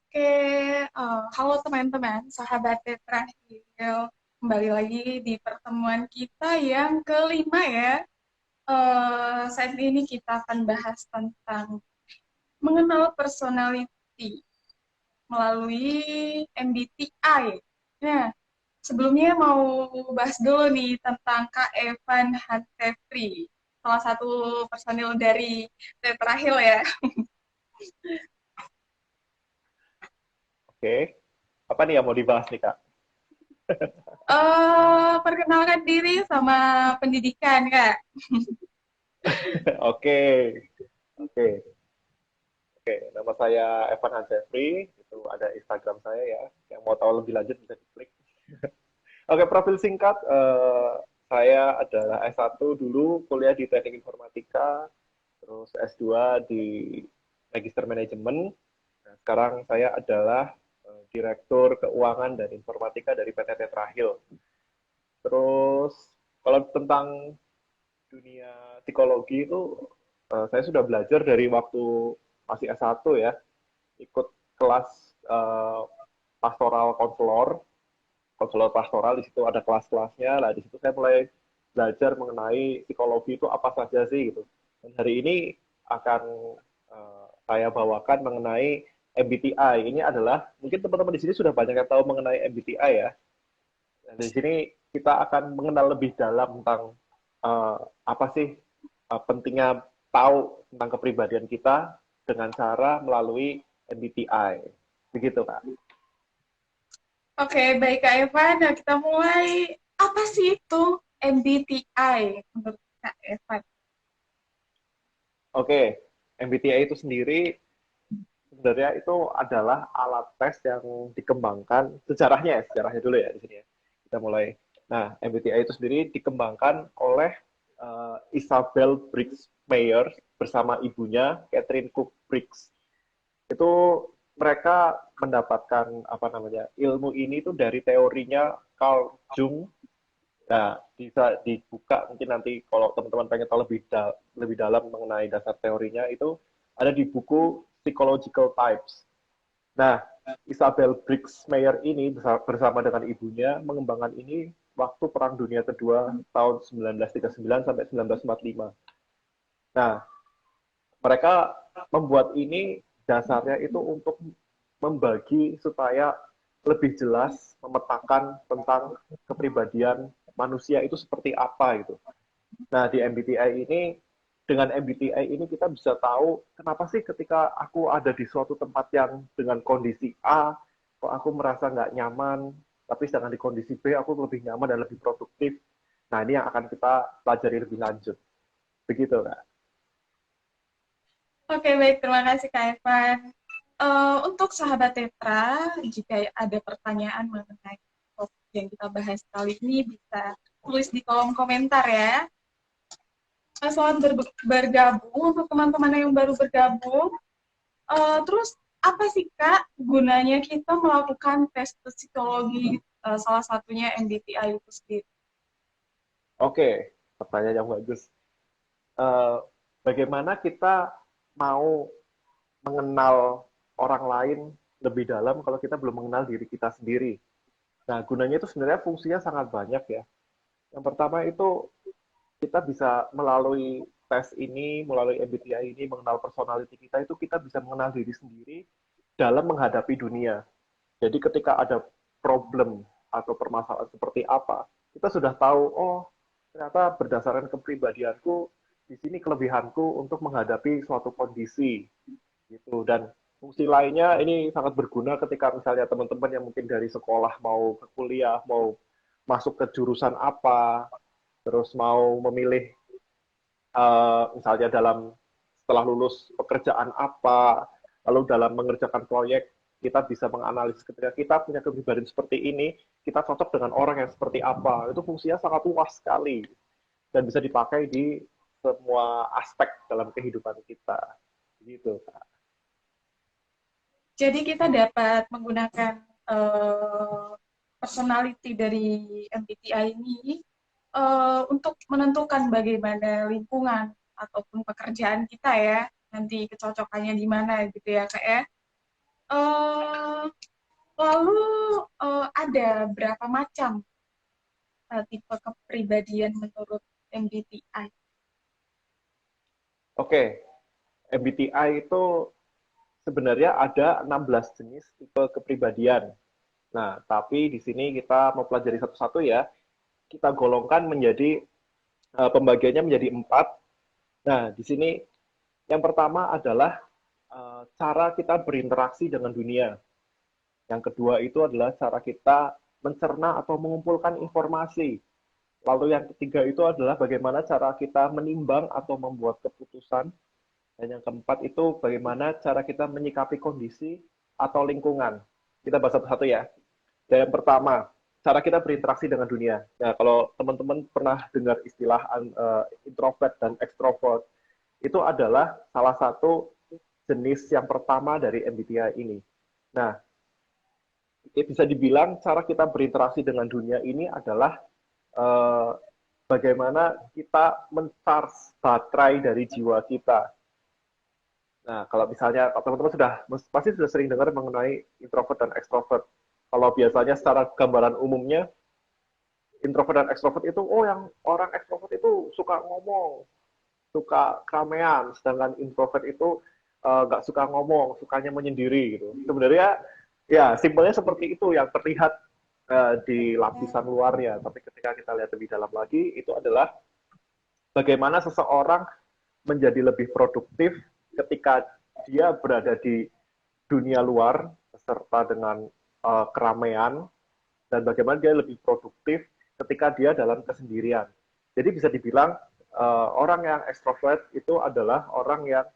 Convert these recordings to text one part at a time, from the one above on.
Oke, halo teman-teman, sahabat Tetrahil. Kembali lagi di pertemuan kita yang kelima ya. Saat ini kita akan bahas tentang mengenal personality melalui MBTI. Nah, sebelumnya mau bahas dulu nih tentang Kak Evan Hantefri, salah satu personil dari Tetrahil ya. Oke, apa nih yang mau dibahas nih Kak? Perkenalkan diri sama pendidikan, Kak. Oke, oke, oke. Nama saya Evan Hansefri, itu ada Instagram saya ya. Yang mau tahu lebih lanjut bisa diklik. Oke, profil singkat, saya adalah S1 dulu kuliah di Teknik Informatika, terus S2 di Magister Manajemen. Nah, sekarang saya adalah Direktur Keuangan dan Informatika dari PT Tetrahil. Terus kalau tentang dunia psikologi itu saya sudah belajar dari waktu masih S1 ya, ikut kelas pastoral konselor, konselor pastoral. Di situ ada kelas-kelasnya. Lah di situ saya mulai belajar mengenai psikologi itu apa saja sih gitu. Dan hari ini akan saya bawakan mengenai MBTI. Ini adalah mungkin teman-teman di sini sudah banyak yang tahu mengenai MBTI ya. Dan di sini kita akan mengenal lebih dalam tentang uh, apa sih pentingnya tahu tentang kepribadian kita dengan cara melalui MBTI. Begitu, Kak. Oke, baik Kak Evan. Nah, kita mulai. Apa sih itu MBTI menurut Kak Evan? Oke, MBTI itu sendiri sebenarnya itu adalah alat tes yang dikembangkan sejarahnya, sejarahnya dulu ya di sini ya. Kita mulai. Nah, MBTI itu sendiri dikembangkan oleh Isabel Briggs Mayer bersama ibunya Catherine Cook Briggs. Itu mereka mendapatkan apa namanya ilmu ini tuh dari teorinya Carl Jung. Nah, bisa dibuka mungkin nanti kalau teman-teman pengen tahu lebih dalam mengenai dasar teorinya itu ada di buku Psychological Types. Nah, Isabel Briggs Mayer ini bersama dengan ibunya mengembangkan ini waktu Perang Dunia Kedua tahun 1939 sampai 1945. Nah, mereka membuat ini dasarnya itu untuk membagi supaya lebih jelas memetakan tentang kepribadian manusia itu seperti apa gitu. Nah, di MBTI ini dengan MBTI ini kita bisa tahu kenapa sih ketika aku ada di suatu tempat yang dengan kondisi A kok aku merasa nggak nyaman, tapi sedangkan di kondisi B aku lebih nyaman dan lebih produktif. Nah, ini yang akan kita pelajari lebih lanjut. Begitu, Kak. Oke, baik. Terima kasih Kak Evan. Untuk sahabat Tetra, jika ada pertanyaan mengenai topik yang kita bahas kali ini, bisa tulis di kolom komentar ya. Selamat bergabung untuk teman-teman yang baru bergabung. Terus apa sih Kak gunanya kita melakukan tes psikologi, salah satunya MBTI itu sendiri? Oke, pertanyaan yang bagus. Eh, Bagaimana kita mau mengenal orang lain lebih dalam kalau kita belum mengenal diri kita sendiri? Nah, gunanya itu sebenarnya fungsinya sangat banyak ya. Yang pertama itu kita bisa melalui tes ini, melalui MBTI ini, mengenal personality kita, itu kita bisa mengenal diri sendiri dalam menghadapi dunia. Jadi ketika ada problem atau permasalahan seperti apa, kita sudah tahu, oh ternyata berdasarkan kepribadianku, di sini kelebihanku untuk menghadapi suatu kondisi gitu. Dan fungsi lainnya ini sangat berguna ketika misalnya teman-teman yang mungkin dari sekolah mau ke kuliah, mau masuk ke jurusan apa, terus mau memilih misalnya dalam setelah lulus pekerjaan apa, lalu dalam mengerjakan proyek kita bisa menganalisis ketika kita punya kepribadian seperti ini, kita cocok dengan orang yang seperti apa. Itu fungsinya sangat luas sekali dan bisa dipakai di semua aspek dalam kehidupan kita. Gitu, Kak. Jadi kita dapat menggunakan personality dari MBTI ini untuk menentukan bagaimana lingkungan ataupun pekerjaan kita ya, nanti kecocokannya di mana gitu ya Kak ya. Eh, Lalu ada berapa macam tipe kepribadian menurut MBTI? Oke, MBTI itu sebenarnya ada 16 jenis tipe kepribadian. Nah, tapi di sini kita mempelajari satu-satu ya. Kita golongkan menjadi pembagiannya menjadi 4. Nah, di sini yang pertama adalah cara kita berinteraksi dengan dunia. Yang kedua itu adalah cara kita mencerna atau mengumpulkan informasi. Lalu yang ketiga itu adalah bagaimana cara kita menimbang atau membuat keputusan. Dan yang keempat itu bagaimana cara kita menyikapi kondisi atau lingkungan. Kita bahas satu-satu ya. Dan yang pertama, cara kita berinteraksi dengan dunia. Nah, kalau teman-teman pernah dengar istilah introvert dan extrovert, itu adalah salah satu jenis yang pertama dari MBTI ini. Nah, bisa dibilang cara kita berinteraksi dengan dunia ini adalah eh, bagaimana kita men-charge baterai dari jiwa kita. Nah, kalau misalnya teman-teman pasti sudah sering dengar mengenai introvert dan extrovert. Kalau biasanya secara gambaran umumnya introvert dan extrovert itu, oh yang orang extrovert itu suka ngomong, suka keramaian, sedangkan introvert itu nggak suka ngomong, sukanya menyendiri gitu. Sebenarnya ya simpelnya seperti itu yang terlihat di lapisan luarnya, tapi ketika kita lihat lebih dalam lagi itu adalah bagaimana seseorang menjadi lebih produktif ketika dia berada di dunia luar beserta dengan keramaian dan bagaimana dia lebih produktif ketika dia dalam kesendirian. Jadi bisa dibilang orang yang ekstrovert itu adalah orang yang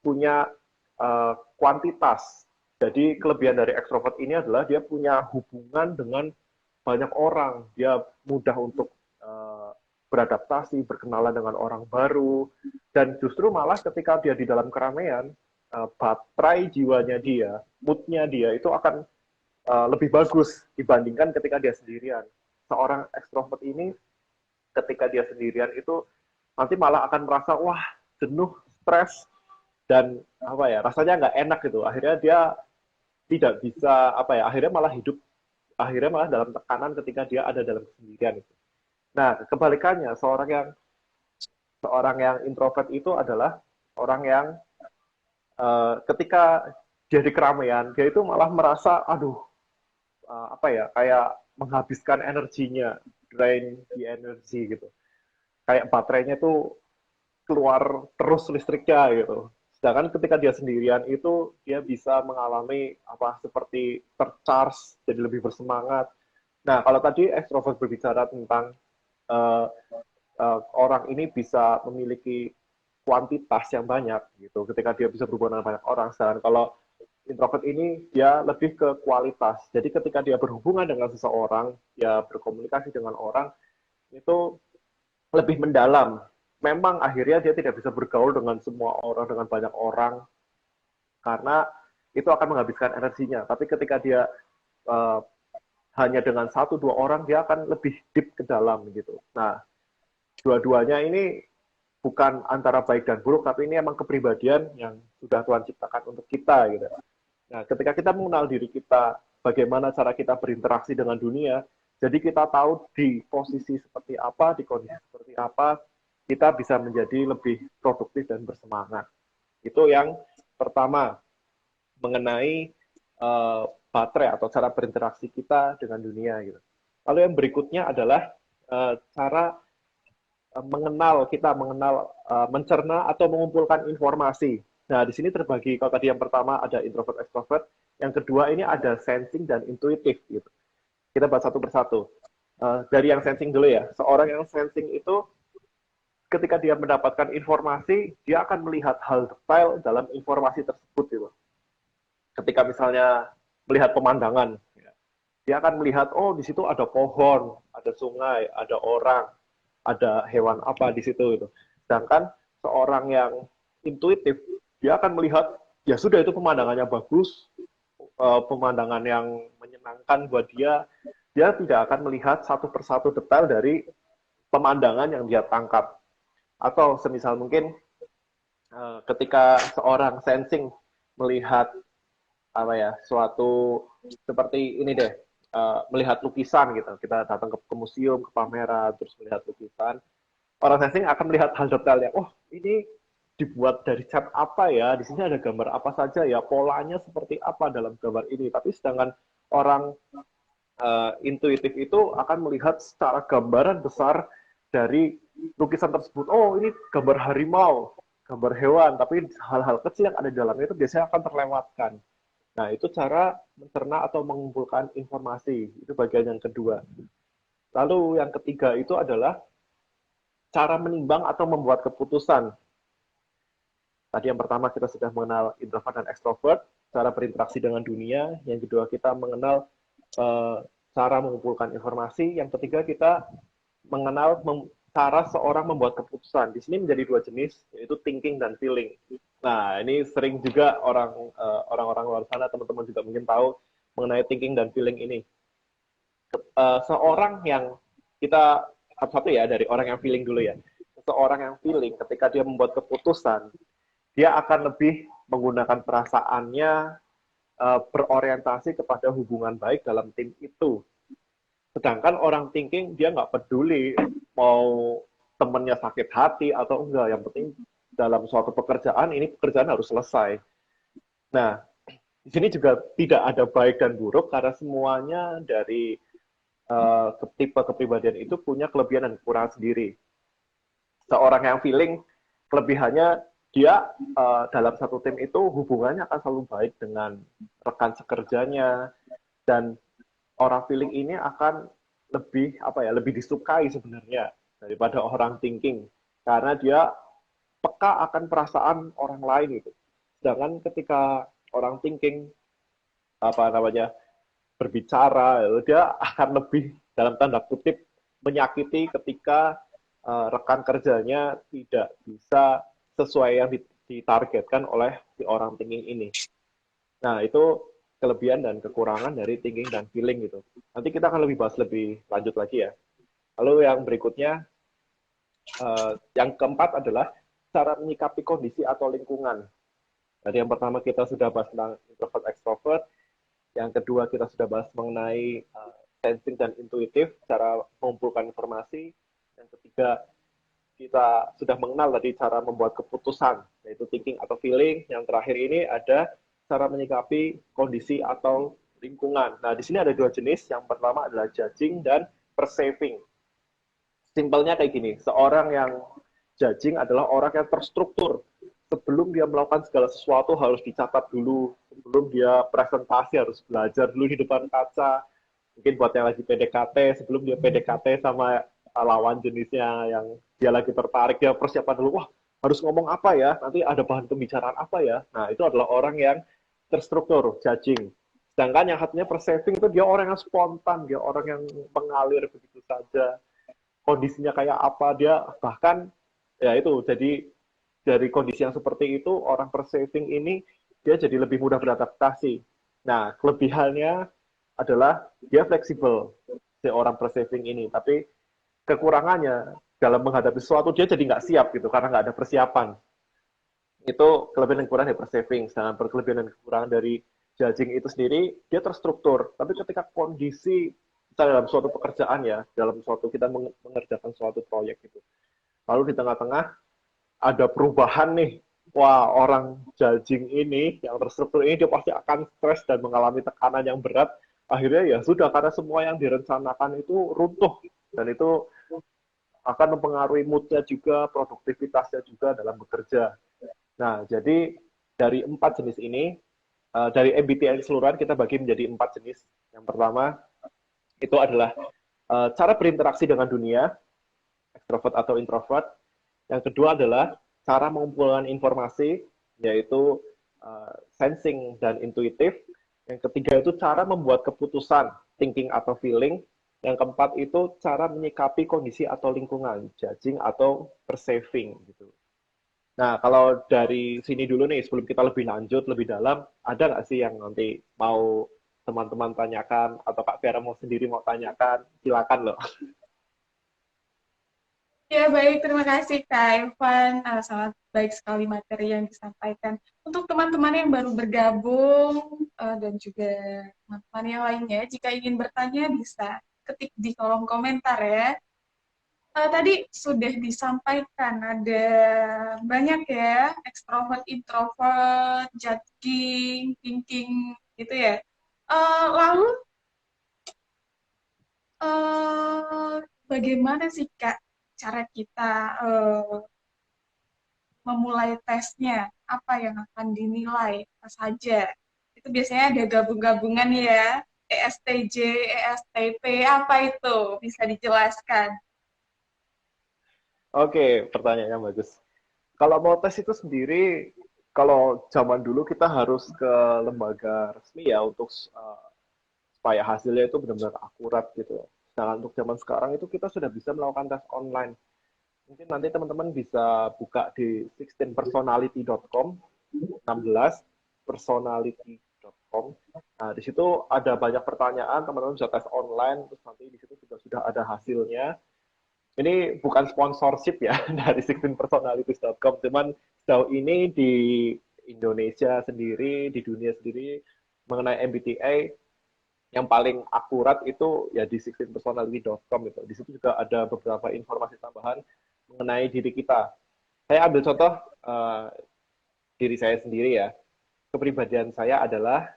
punya kuantitas. Jadi kelebihan dari ekstrovert ini adalah dia punya hubungan dengan banyak orang. Dia mudah untuk beradaptasi, berkenalan dengan orang baru, dan justru malah ketika dia di dalam keramaian, baterai jiwanya dia, moodnya dia itu akan lebih bagus dibandingkan ketika dia sendirian. Seorang ekstrovert ini ketika dia sendirian itu nanti malah akan merasa wah jenuh, stres dan apa ya rasanya nggak enak gitu. Akhirnya dia tidak bisa apa ya akhirnya malah hidup akhirnya malah dalam tekanan ketika dia ada dalam kesendirian itu. Nah kebalikannya seorang yang introvert itu adalah orang yang ketika dia di keramaian dia itu malah merasa aduh apa ya kayak menghabiskan energinya, drain di energi gitu. Kayak baterainya tuh keluar terus listriknya gitu. Sedangkan ketika dia sendirian itu dia bisa mengalami apa seperti tercharge, jadi lebih bersemangat. Nah, kalau tadi ekstrovert berbicara tentang uh, orang ini bisa memiliki kuantitas yang banyak gitu ketika dia bisa berhubungan dengan banyak orang. Sedangkan kalau introvert ini dia lebih ke kualitas. Jadi ketika dia berhubungan dengan seseorang, dia berkomunikasi dengan orang itu lebih mendalam. Memang akhirnya dia tidak bisa bergaul dengan semua orang, dengan banyak orang, karena itu akan menghabiskan energinya. Tapi ketika dia uh, hanya dengan satu dua orang, dia akan lebih deep ke dalam gitu. Nah, dua-duanya ini bukan antara baik dan buruk, tapi ini emang kepribadian yang sudah Tuhan ciptakan untuk kita gitu. Nah, ketika kita mengenal diri kita, bagaimana cara kita berinteraksi dengan dunia, jadi kita tahu di posisi seperti apa, di kondisi seperti apa, kita bisa menjadi lebih produktif dan bersemangat. Itu yang pertama, mengenai baterai atau cara berinteraksi kita dengan dunia. Gitu. Lalu yang berikutnya adalah cara mencerna atau mengumpulkan informasi. Nah, di sini terbagi, kalau tadi yang pertama ada introvert, extrovert, yang kedua ini ada sensing dan intuitif. Gitu. Kita bahas satu persatu. Dari yang sensing dulu ya, seorang yang sensing itu ketika dia mendapatkan informasi, dia akan melihat hal detail dalam informasi tersebut. Gitu. Ketika misalnya melihat pemandangan, dia akan melihat, oh di situ ada pohon, ada sungai, ada orang, ada hewan apa di situ. Gitu. Sedangkan seorang yang intuitif, dia akan melihat, ya sudah itu pemandangannya bagus, pemandangan yang menyenangkan buat dia tidak akan melihat satu persatu detail dari pemandangan yang dia tangkap. Atau semisal mungkin ketika seorang sensing melihat apa ya, suatu seperti ini deh, melihat lukisan gitu. Kita datang ke museum, ke pameran, terus melihat lukisan. Orang sensing akan melihat hal detailnya. Oh, ini dibuat dari cat apa ya? Di sini ada gambar apa saja ya? Polanya seperti apa dalam gambar ini? Tapi sedangkan orang intuitif itu akan melihat secara gambaran besar dari lukisan tersebut. Oh, ini gambar harimau, gambar hewan, tapi hal-hal kecil yang ada di dalamnya itu biasanya akan terlewatkan. Nah, itu cara mencerna atau mengumpulkan informasi. Itu bagian yang kedua. Lalu yang ketiga itu adalah cara menimbang atau membuat keputusan. Tadi yang pertama kita sudah mengenal introvert dan extrovert, cara berinteraksi dengan dunia. Yang kedua kita mengenal cara mengumpulkan informasi. Yang ketiga kita mengenal cara seorang membuat keputusan. Di sini menjadi dua jenis, yaitu thinking dan feeling. Nah, ini sering juga orang-orang luar sana, teman-teman juga mungkin tahu mengenai thinking dan feeling ini. Seorang yang kita satu ya dari orang yang feeling dulu ya. Seorang yang feeling ketika dia membuat keputusan, dia akan lebih menggunakan perasaannya, berorientasi kepada hubungan baik dalam tim itu. Sedangkan orang thinking, dia nggak peduli mau temennya sakit hati atau enggak. Yang penting dalam suatu pekerjaan, ini pekerjaan harus selesai. Nah, di sini juga tidak ada baik dan buruk karena semuanya dari tipe kepribadian itu punya kelebihan dan kekurangan sendiri. Seorang yang feeling, kelebihannya dia dalam satu tim itu hubungannya akan selalu baik dengan rekan sekerjanya, dan orang feeling ini akan lebih apa ya, lebih disukai sebenarnya daripada orang thinking karena dia peka akan perasaan orang lain gitu. Sedangkan ketika orang thinking apa namanya berbicara, dia akan lebih dalam tanda kutip menyakiti ketika rekan kerjanya tidak bisa sesuai yang ditargetkan oleh si orang thinking ini. Nah, itu kelebihan dan kekurangan dari thinking dan feeling gitu. Nanti kita akan lebih bahas lebih lanjut lagi ya. Lalu yang berikutnya, yang keempat adalah cara menyikapi kondisi atau lingkungan. Jadi yang pertama kita sudah bahas tentang introvert extrovert, yang kedua kita sudah bahas mengenai sensing dan intuitif, cara mengumpulkan informasi, yang ketiga kita sudah mengenal tadi cara membuat keputusan, yaitu thinking atau feeling. Yang terakhir ini ada cara menyikapi kondisi atau lingkungan. Nah, di sini ada dua jenis. Yang pertama adalah judging dan perceiving. Simpelnya kayak gini, seorang yang judging adalah orang yang terstruktur. Sebelum dia melakukan segala sesuatu harus dicatat dulu. Sebelum dia presentasi harus belajar dulu di depan kaca. Mungkin buat yang lagi PDKT, sebelum dia PDKT sama lawan jenisnya yang dia lagi tertarik, dia persiapan dulu, wah harus ngomong apa ya, nanti ada bahan pembicaraan apa ya. Nah, itu adalah orang yang terstruktur, judging. Sedangkan yang satunya perceiving itu dia orang yang spontan, dia orang yang mengalir begitu saja. Kondisinya kayak apa, dia bahkan ya itu, jadi dari kondisi yang seperti itu, orang perceiving ini dia jadi lebih mudah beradaptasi. Nah, kelebihannya adalah dia fleksibel, si orang perceiving ini. Tapi kekurangannya dalam menghadapi sesuatu dia jadi nggak siap gitu karena nggak ada persiapan. Itu kelebihan dan kekurangan dari perceiving. Sedangkan kelebihan dan kekurangan dari judging itu sendiri, dia terstruktur. Tapi ketika kondisi kita dalam suatu pekerjaan ya, dalam suatu kita mengerjakan suatu proyek gitu, lalu di tengah-tengah ada perubahan nih, wah orang judging ini yang terstruktur ini dia pasti akan stres dan mengalami tekanan yang berat. Akhirnya ya sudah, karena semua yang direncanakan itu runtuh, dan itu akan mempengaruhi moodnya juga, produktivitasnya juga dalam bekerja. Nah, jadi dari empat jenis ini, dari MBTI keseluruhan kita bagi menjadi empat jenis. Yang pertama itu adalah cara berinteraksi dengan dunia, extrovert atau introvert. Yang kedua adalah cara mengumpulkan informasi, yaitu sensing dan intuitif. Yang ketiga itu cara membuat keputusan, thinking atau feeling. Yang keempat itu cara menyikapi kondisi atau lingkungan, judging atau perceiving gitu. Nah, kalau dari sini dulu nih, sebelum kita lebih lanjut, lebih dalam, ada nggak sih yang nanti mau teman-teman tanyakan, atau Kak Vera mau sendiri mau tanyakan, silakan loh. Ya, baik. Terima kasih, Kak Evan. Sangat baik sekali materi yang disampaikan. Untuk teman-teman yang baru bergabung dan juga teman-teman yang lainnya, jika ingin bertanya bisa ketik di kolom komentar ya. Tadi sudah disampaikan ada banyak ya, ekstrovert, introvert, judging, thinking gitu ya. Lalu eh, bagaimana sih Kak cara kita eh, memulai tesnya? Apa yang akan dinilai? Apa saja? Itu biasanya ada gabung-gabungan ya, ESTJ, ESTP, apa itu? Bisa dijelaskan? Oke, pertanyaannya bagus. Kalau mau tes itu sendiri, kalau zaman dulu kita harus ke lembaga resmi ya untuk supaya hasilnya itu benar-benar akurat gitu. Sedangkan untuk zaman sekarang itu kita sudah bisa melakukan tes online. Mungkin nanti teman-teman bisa buka di 16personality.com, 16personality.com. Nah, di situ ada banyak pertanyaan, teman-teman bisa tes online, terus nanti di situ juga sudah ada hasilnya. Ini bukan sponsorship ya dari 16personalities.com, cuman sejauh ini di Indonesia sendiri, di dunia sendiri, mengenai MBTI, yang paling akurat itu ya di 16personality.com itu. Di situ juga ada beberapa informasi tambahan mengenai diri kita. Saya ambil contoh diri saya sendiri ya. Kepribadian saya adalah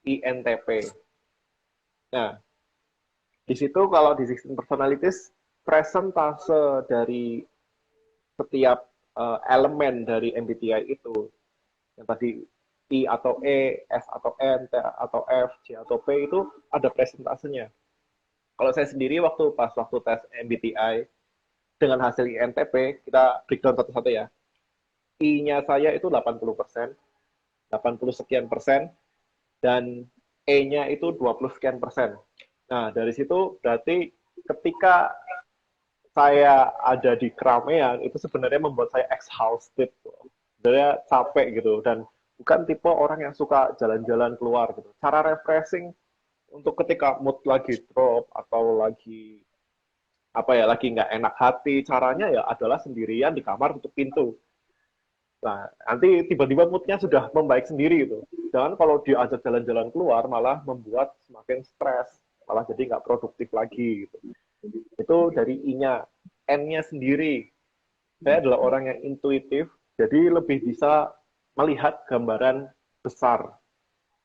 INTP. Nah, di situ kalau di 16 personalities, presentase dari setiap elemen dari MBTI itu, yang tadi I atau E, S atau N, T atau F, J atau P itu ada presentasenya. Kalau saya sendiri waktu tes MBTI dengan hasil INTP, kita breakdown satu-satu ya. I-nya saya itu 80%, 80 sekian persen, dan E-nya itu 20 sekian persen. Nah, dari situ berarti ketika saya ada di keramaian, itu sebenarnya membuat saya exhausted. Sebenarnya capek gitu, dan bukan tipe orang yang suka jalan-jalan keluar gitu. Cara refreshing untuk ketika mood lagi drop atau lagi apa ya lagi nggak enak hati, caranya ya adalah sendirian di kamar tutup pintu. Nah, nanti tiba-tiba moodnya sudah membaik sendiri gitu. Jangan kalau diajak jalan-jalan keluar malah membuat semakin stres, malah jadi nggak produktif lagi gitu. Itu dari I-nya. N-nya sendiri, saya adalah orang yang intuitif, jadi lebih bisa melihat gambaran besar.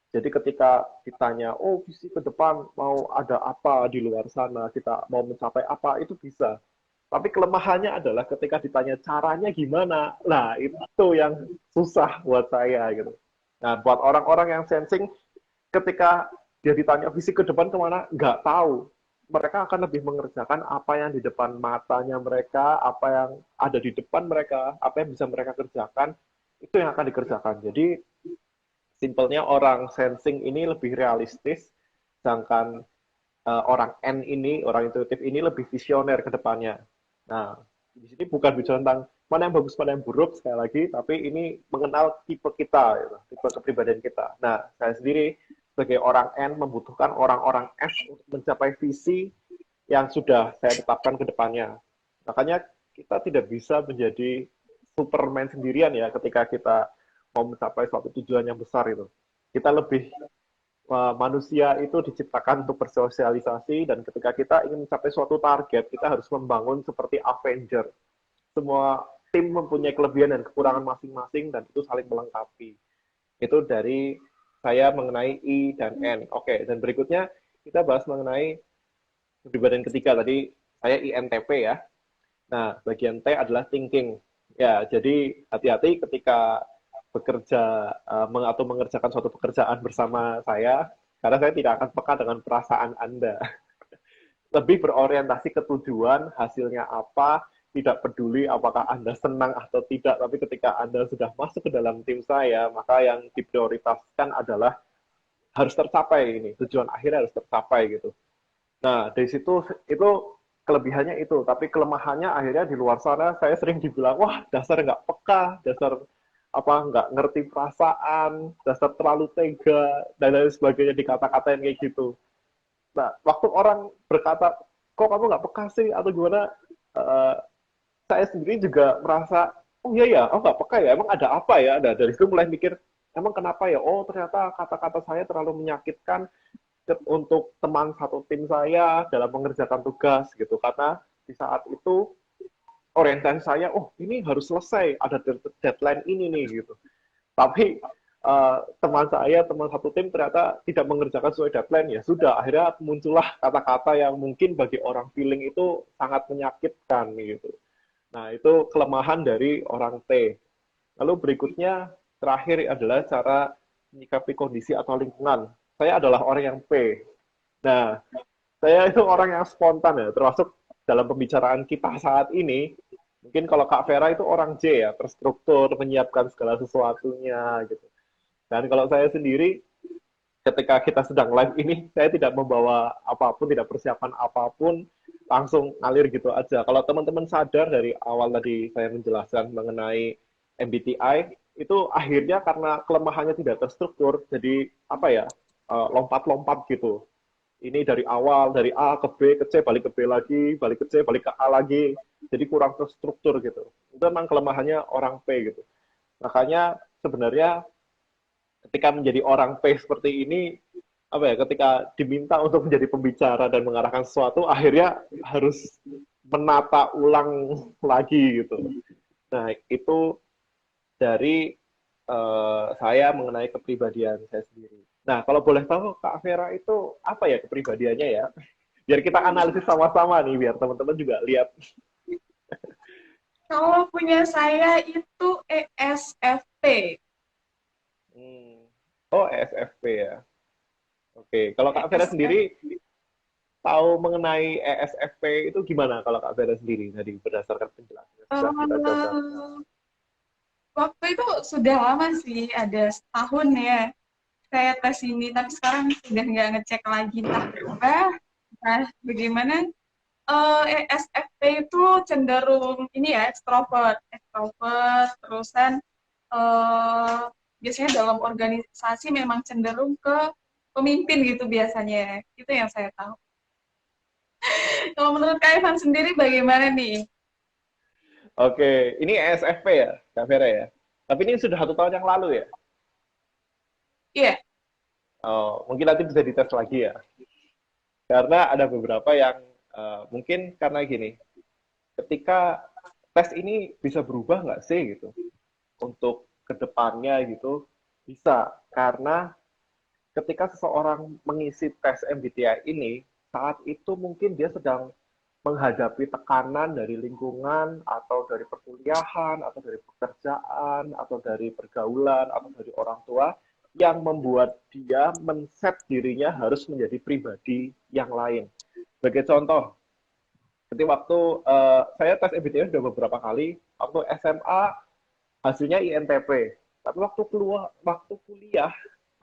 Jadi ketika ditanya, oh visi ke depan mau ada apa di luar sana, kita mau mencapai apa, itu bisa. Tapi kelemahannya adalah ketika ditanya caranya gimana, nah itu yang susah buat saya gitu. Nah buat orang-orang yang sensing, ketika dia ditanya visi ke depan kemana, nggak tahu. Mereka akan lebih mengerjakan apa yang di depan matanya mereka, apa yang ada di depan mereka, apa yang bisa mereka kerjakan, itu yang akan dikerjakan. Jadi simpelnya orang sensing ini lebih realistis, sedangkan orang N ini, orang intuitif ini lebih visioner ke depannya. Nah, di sini bukan bicara tentang mana yang bagus, mana yang buruk, sekali lagi, tapi ini mengenal tipe kita, gitu, tipe kepribadian kita. Nah, saya sendiri sebagai orang N membutuhkan orang-orang S untuk mencapai visi yang sudah saya tetapkan ke depannya. Makanya kita tidak bisa menjadi Superman sendirian ya ketika kita mau mencapai suatu tujuan yang besar itu. Kita lebih manusia itu diciptakan untuk bersosialisasi dan ketika kita ingin mencapai suatu target, kita harus membangun seperti Avenger. Semua tim mempunyai kelebihan dan kekurangan masing-masing dan itu saling melengkapi. Itu dari saya mengenai I dan N. Oke, dan berikutnya kita bahas mengenai kepribadian ketiga tadi saya INTP ya. Nah, bagian T adalah thinking. Ya, jadi hati-hati ketika bekerja atau mengerjakan suatu pekerjaan bersama saya, karena saya tidak akan peka dengan perasaan Anda. Lebih berorientasi ke tujuan, hasilnya apa, tidak peduli apakah Anda senang atau tidak, tapi ketika Anda sudah masuk ke dalam tim saya, maka yang diprioritaskan adalah harus tercapai ini, tujuan akhirnya harus tercapai gitu. Nah, dari situ itu kelebihannya itu, tapi kelemahannya akhirnya di luar sana saya sering dibilang, wah dasar nggak peka, dasar apa nggak ngerti perasaan, dasar terlalu tega dan lain sebagainya dikata-katain kayak gitu. Nah, waktu orang berkata, kok kamu nggak peka sih atau gimana, uh, saya sendiri juga merasa oh iya ya, oh nggak peka ya, emang ada apa ya? Nah, dari situ mulai mikir, emang kenapa ya? Oh ternyata kata-kata saya terlalu menyakitkan untuk teman satu tim saya dalam mengerjakan tugas gitu, karena di saat itu orientasi saya, oh ini harus selesai, ada deadline ini nih gitu. Tapi teman saya, teman satu tim ternyata tidak mengerjakan sesuai deadline, ya sudah, akhirnya muncullah kata-kata yang mungkin bagi orang feeling itu sangat menyakitkan gitu. Nah, itu kelemahan dari orang T. Lalu berikutnya, terakhir adalah cara menyikapi kondisi atau lingkungan. Saya adalah orang yang P. Nah, saya itu orang yang spontan ya, termasuk dalam pembicaraan kita saat ini. Mungkin kalau Kak Vera itu orang J ya, terstruktur, menyiapkan segala sesuatunya gitu. Dan kalau saya sendiri, ketika kita sedang live ini, saya tidak membawa apapun, tidak persiapan apapun, langsung ngalir gitu aja. Kalau teman-teman sadar dari awal tadi saya menjelaskan mengenai MBTI, itu akhirnya karena kelemahannya tidak terstruktur, jadi apa ya, lompat-lompat gitu. Ini dari awal, dari A ke B, ke C, balik ke B lagi, balik ke C, balik ke A lagi. Jadi kurang terstruktur gitu. Itu memang kelemahannya orang P gitu. Makanya sebenarnya ketika menjadi orang P seperti ini, apa ya, ketika diminta untuk menjadi pembicara dan mengarahkan sesuatu, akhirnya harus menata ulang lagi gitu. Nah, itu dari saya mengenai kepribadian saya sendiri. Nah, kalau boleh tahu Kak Vera itu apa ya kepribadiannya ya? Biar kita analisis sama-sama nih, biar teman-teman juga lihat. Kalau punya saya itu ESFP. Hmm. Oh, ESFP ya. Oke, kalau Kak Vera ESF, sendiri tahu mengenai ESFP itu gimana kalau Kak Vera sendiri tadi berdasarkan penjelasan yang sudah kita coba? waktu itu sudah lama sih, ada setahun ya saya tes ini, tapi sekarang sudah nggak ngecek lagi entah berubah, entah bagaimana. ESFP itu cenderung ini ya, ekstrovert, terusan eh, biasanya dalam organisasi memang cenderung ke pemimpin gitu biasanya. Itu yang saya tahu. Kalau menurut Kak Ivan sendiri bagaimana nih? Oke, ini ESFP ya, Kak Vera ya. Tapi ini sudah 1 tahun yang lalu ya. Iya, Oh, mungkin nanti bisa dites lagi ya. Karena ada beberapa yang mungkin karena gini, ketika tes ini bisa berubah nggak sih gitu untuk kedepannya gitu bisa karena ketika seseorang mengisi tes MBTI ini saat itu mungkin dia sedang menghadapi tekanan dari lingkungan atau dari perkuliahan atau dari pekerjaan atau dari pergaulan atau dari orang tua yang membuat dia men-set dirinya harus menjadi pribadi yang lain. Sebagai contoh, seperti waktu saya tes MBTI sudah beberapa kali, waktu SMA hasilnya INTP. Tapi waktu kuliah,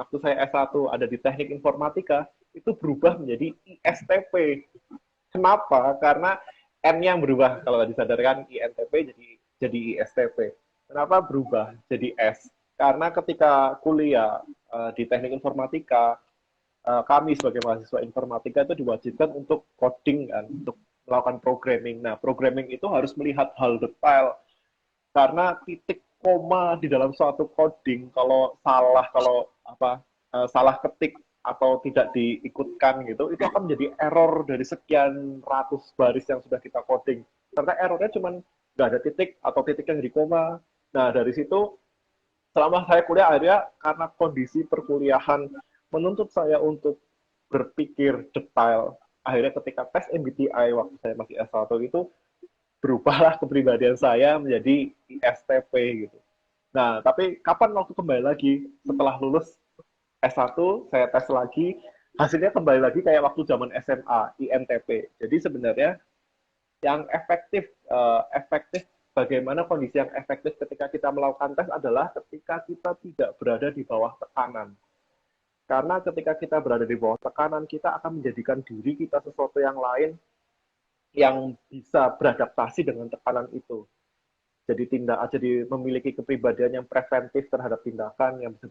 waktu saya S1 ada di teknik informatika, itu berubah menjadi ISTP. Kenapa? Karena N yang berubah. Kalau disadarkan INTP jadi ISTP. Kenapa berubah jadi S? Karena ketika kuliah di teknik informatika, kami sebagai mahasiswa informatika itu diwajibkan untuk coding kan, untuk melakukan programming. Nah, programming itu harus melihat hal detail karena titik koma di dalam suatu coding kalau salah ketik atau tidak diikutkan gitu itu akan menjadi error dari sekian ratus baris yang sudah kita coding karena errornya cuma nggak ada titik atau titik yang di koma. Nah dari situ selama saya kuliah akhirnya karena kondisi perkuliahan menuntut saya untuk berpikir detail akhirnya ketika tes MBTI waktu saya masih S1 itu berubahlah kepribadian saya menjadi ISTP gitu. Nah, tapi kapan waktu kembali lagi setelah lulus S1 saya tes lagi, hasilnya kembali lagi kayak waktu zaman SMA, INTP. Jadi sebenarnya yang efektif bagaimana kondisi yang efektif ketika kita melakukan tes adalah ketika kita tidak berada di bawah tekanan. Karena ketika kita berada di bawah tekanan, kita akan menjadikan diri kita sesuatu yang lain yang bisa beradaptasi dengan tekanan itu. Jadi memiliki kepribadian yang preventif terhadap tindakan yang bisa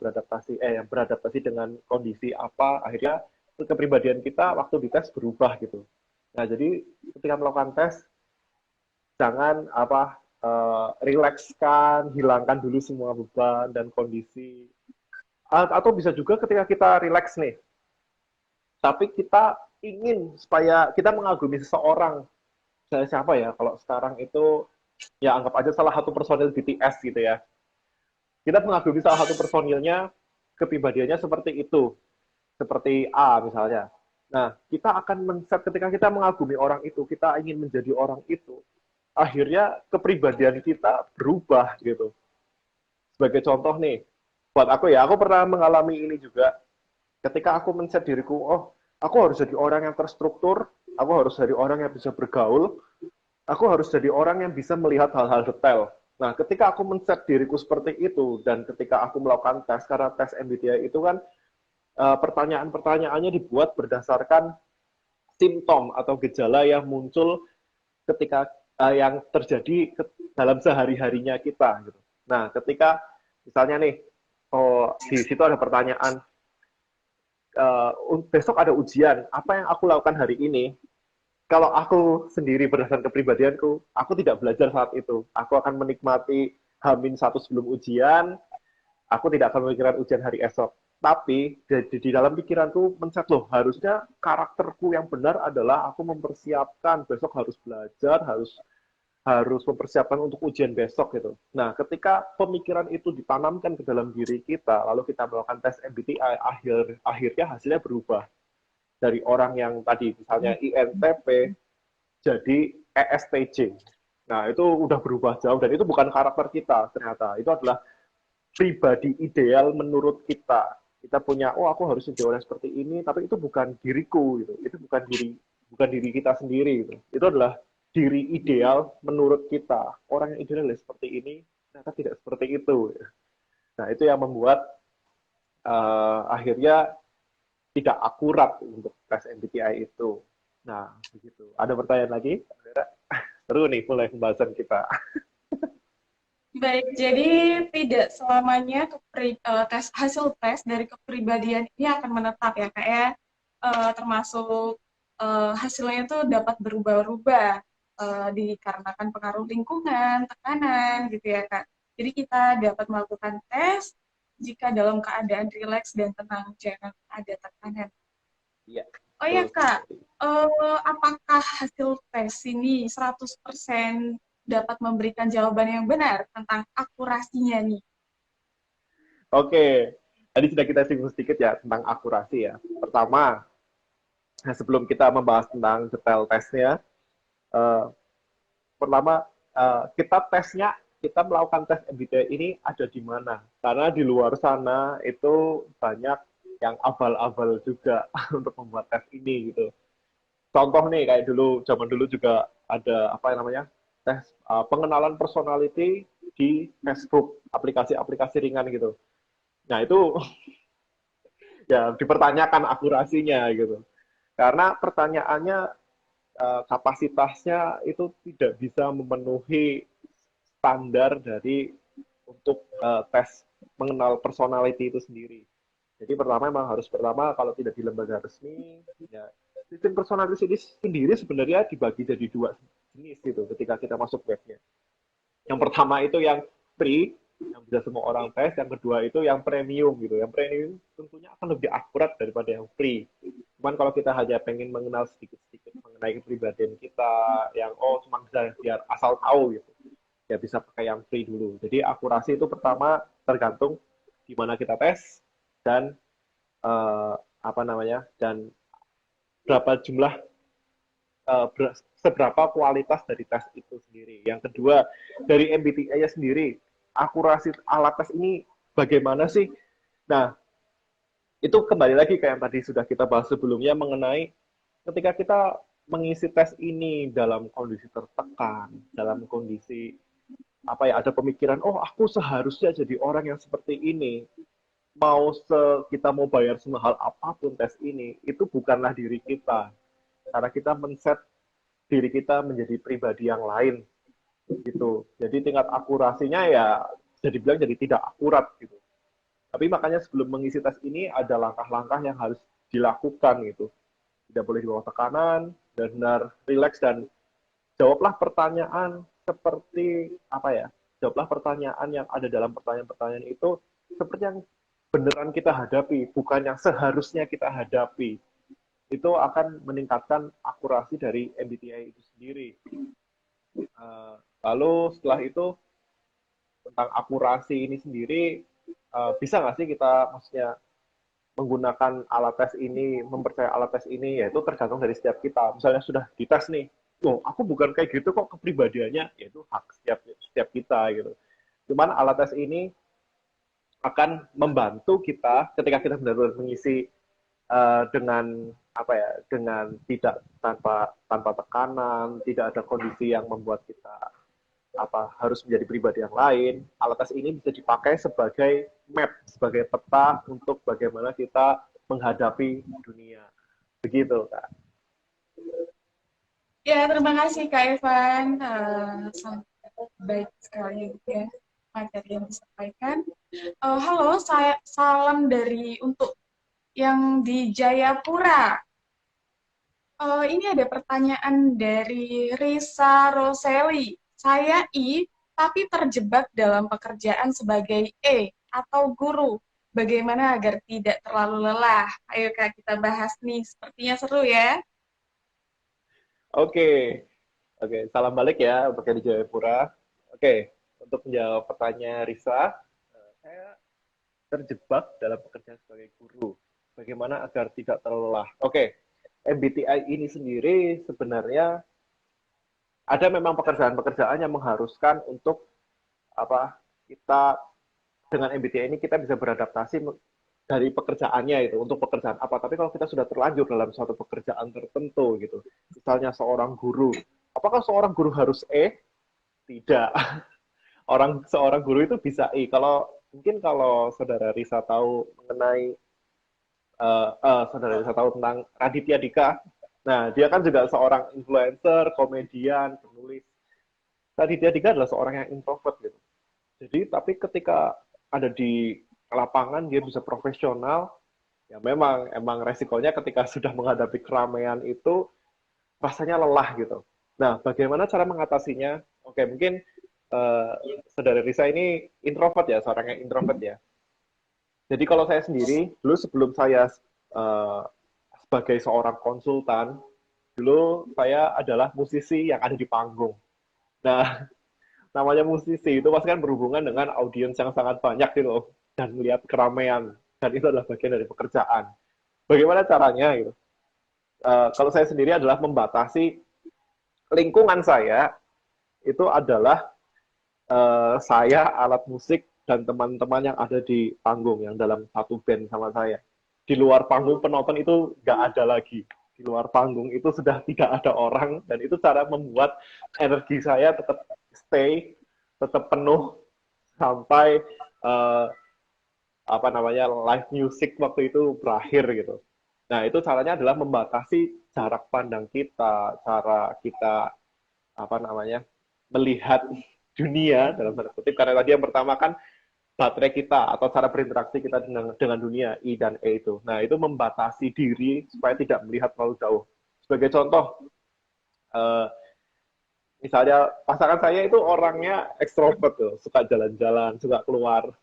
beradaptasi dengan kondisi apa akhirnya kepribadian kita waktu dites berubah gitu. Nah jadi ketika melakukan tes jangan rilekskan, hilangkan dulu semua beban dan kondisi. Atau bisa juga ketika kita rileks nih, tapi kita ingin supaya kita mengagumi seseorang. Saya siapa ya? Kalau sekarang itu ya anggap aja salah satu personil BTS gitu ya. Kita mengagumi salah satu personilnya, kepribadiannya seperti itu, seperti A misalnya. Nah, kita akan men-set ketika kita mengagumi orang itu, kita ingin menjadi orang itu. Akhirnya kepribadian kita berubah gitu. Sebagai contoh nih, buat aku ya, aku pernah mengalami ini juga. Ketika aku men-set diriku, oh, aku harus jadi orang yang terstruktur, aku harus jadi orang yang bisa bergaul, aku harus jadi orang yang bisa melihat hal-hal detail. Nah, ketika aku men-set diriku seperti itu, dan ketika aku melakukan tes, karena tes MBTI itu kan pertanyaan-pertanyaannya dibuat berdasarkan simptom atau gejala yang muncul ketika yang terjadi dalam sehari-harinya kita. Gitu. Nah, ketika misalnya nih, oh, di situ ada pertanyaan, besok ada ujian, apa yang aku lakukan hari ini? Kalau aku sendiri berdasarkan kepribadianku, aku tidak belajar saat itu. Aku akan menikmati H-1 sebelum ujian, aku tidak akan memikirkan ujian hari esok. Tapi di dalam pikiranku mencet loh, harusnya karakterku yang benar adalah aku mempersiapkan besok harus belajar, harus harus mempersiapkan untuk ujian besok gitu. Nah, ketika pemikiran itu ditanamkan ke dalam diri kita, lalu kita melakukan tes MBTI, akhirnya hasilnya berubah dari orang yang tadi misalnya INTP jadi ESTJ. Nah, itu udah berubah jauh dan itu bukan karakter kita ternyata. Itu adalah pribadi ideal menurut kita. Kita punya, oh aku harus menjadi orang seperti ini, tapi itu bukan diriku gitu. Itu bukan diri kita sendiri gitu. Itu adalah diri ideal menurut kita. Orang yang ideal seperti ini, ternyata tidak seperti itu. Nah, itu yang membuat akhirnya tidak akurat untuk tes MBTI itu. Nah, begitu. Ada pertanyaan lagi? Seru nih mulai pembahasan kita. Baik, jadi tidak selamanya hasil tes dari kepribadian ini akan menetap ya Kak ya. Termasuk hasilnya itu dapat berubah-ubah dikarenakan pengaruh lingkungan, tekanan gitu ya Kak. Jadi kita dapat melakukan tes jika dalam keadaan rileks dan tenang, jangan ada tekanan. Iya, Oh ya betul Kak, sekali. apakah hasil tes ini 100% dapat memberikan jawaban yang benar tentang akurasinya nih? Oke, tadi sudah kita singgung sedikit ya tentang akurasi ya. Pertama, sebelum kita membahas tentang detail tesnya, eh, pertama kita tesnya, kita melakukan tes MBTI ini ada di mana? Karena di luar sana itu banyak yang abal-abal juga untuk membuat tes ini gitu. Contoh nih kayak dulu zaman dulu juga ada apa yang namanya tes pengenalan personality di Facebook, aplikasi-aplikasi ringan gitu. Nah itu ya dipertanyakan akurasinya gitu. Karena pertanyaannya kapasitasnya itu tidak bisa memenuhi standar dari untuk tes mengenal personality itu sendiri. Jadi pertama memang harus pertama kalau tidak di lembaga resmi, ya sistem personality ini sendiri sebenarnya dibagi jadi dua jenis gitu ketika kita masuk webnya. Yang pertama itu yang free, yang bisa semua orang tes. Yang kedua itu yang premium gitu. Yang premium tentunya akan lebih akurat daripada yang free. Cuman kalau kita hanya pengen mengenal sedikit-sedikit mengenai kepribadian kita, yang oh cuma bisa biar asal tahu gitu, ya bisa pakai yang free dulu. Jadi akurasi itu pertama tergantung di mana kita tes dan apa namanya dan berapa jumlah seberapa kualitas dari tes itu sendiri. Yang kedua, dari MBTI-nya sendiri, akurasi alat tes ini bagaimana sih? Nah, itu kembali lagi kayak yang tadi sudah kita bahas sebelumnya mengenai ketika kita mengisi tes ini dalam kondisi tertekan, dalam kondisi apa ya, ada pemikiran, oh aku seharusnya jadi orang yang seperti ini. Kita mau bayar semahal apapun tes ini, itu bukanlah diri kita. Karena kita men-set diri kita menjadi pribadi yang lain gitu. Jadi tingkat akurasinya ya jadi bilang jadi tidak akurat gitu. Tapi makanya sebelum mengisi tes ini ada langkah-langkah yang harus dilakukan gitu. Tidak boleh di bawah tekanan, benar-benar rileks dan jawablah pertanyaan seperti apa ya? Jawablah pertanyaan yang ada dalam pertanyaan-pertanyaan itu seperti yang beneran kita hadapi, bukan yang seharusnya kita hadapi. Itu akan meningkatkan akurasi dari MBTI itu sendiri. Lalu setelah itu tentang akurasi ini sendiri, bisa nggak sih kita maksudnya menggunakan alat tes ini, mempercayai alat tes ini, yaitu tergantung dari setiap kita. Misalnya sudah dites nih, oh aku bukan kayak gitu kok kepribadiannya, yaitu hak setiap kita gitu. Cuman alat tes ini akan membantu kita ketika kita benar-benar mengisi dengan apa ya, dengan tidak tanpa tekanan, tidak ada kondisi yang membuat kita harus menjadi pribadi yang lain. Alat tes ini bisa dipakai sebagai map, sebagai peta untuk bagaimana kita menghadapi dunia. Begitu, Kak. Ya, terima kasih Kak Evan. Sangat baik sekali ya materi yang disampaikan. Halo, saya salam dari untuk yang di Jayapura. Ini ada pertanyaan dari Risa Roseli. Saya I, tapi terjebak dalam pekerjaan sebagai E atau guru. Bagaimana agar tidak terlalu lelah? Ayo Kak, kita bahas nih. Sepertinya seru ya. Oke, oke. Salam balik ya untuk yang di Jayapura. Oke, untuk menjawab pertanyaan Risa, saya terjebak dalam pekerjaan sebagai guru. Bagaimana agar tidak terlalu lelah? Oke, MBTI ini sendiri sebenarnya ada memang pekerjaan-pekerjaan yang mengharuskan untuk kita dengan MBTI ini kita bisa beradaptasi dari pekerjaannya itu untuk pekerjaan apa. Tapi kalau kita sudah terlanjur dalam suatu pekerjaan tertentu gitu, misalnya seorang guru, apakah seorang guru harus E? Tidak. Seorang guru itu bisa E. Kalau saudara Risa tahu mengenai saudara Risa tahu tentang Raditya Dika, nah dia kan juga seorang influencer, komedian, penulis. Raditya Dika adalah seorang yang introvert gitu. Jadi tapi ketika ada di lapangan dia bisa profesional, ya memang emang resikonya ketika sudah menghadapi keramaian itu rasanya lelah gitu. Nah, bagaimana cara mengatasinya? Oke, mungkin uh, saudara Risa ini introvert ya, seorang yang introvert ya. Jadi kalau saya sendiri, dulu sebelum saya uh, sebagai seorang konsultan, dulu saya adalah musisi yang ada di panggung. Nah, namanya musisi itu pasti kan berhubungan dengan audiens yang sangat banyak gitu loh, dan melihat keramaian, dan itu adalah bagian dari pekerjaan. Bagaimana caranya gitu? Kalau saya sendiri adalah membatasi lingkungan saya itu adalah saya, alat musik, dan teman-teman yang ada di panggung yang dalam satu band sama saya. Di luar panggung penonton itu nggak ada lagi. Di luar panggung itu sudah tidak ada orang, dan itu cara membuat energi saya tetap stay, tetap penuh sampai uh, live music waktu itu berakhir gitu. Nah, itu caranya adalah membatasi jarak pandang kita, cara kita melihat dunia dalam tanda kutip, karena tadi yang pertama kan baterai kita atau cara berinteraksi kita dengan dunia I dan E itu. Nah, itu membatasi diri supaya tidak melihat terlalu jauh. Sebagai contoh, misalnya pasangan saya itu orangnya ekstrovert tuh, suka jalan-jalan, suka keluar.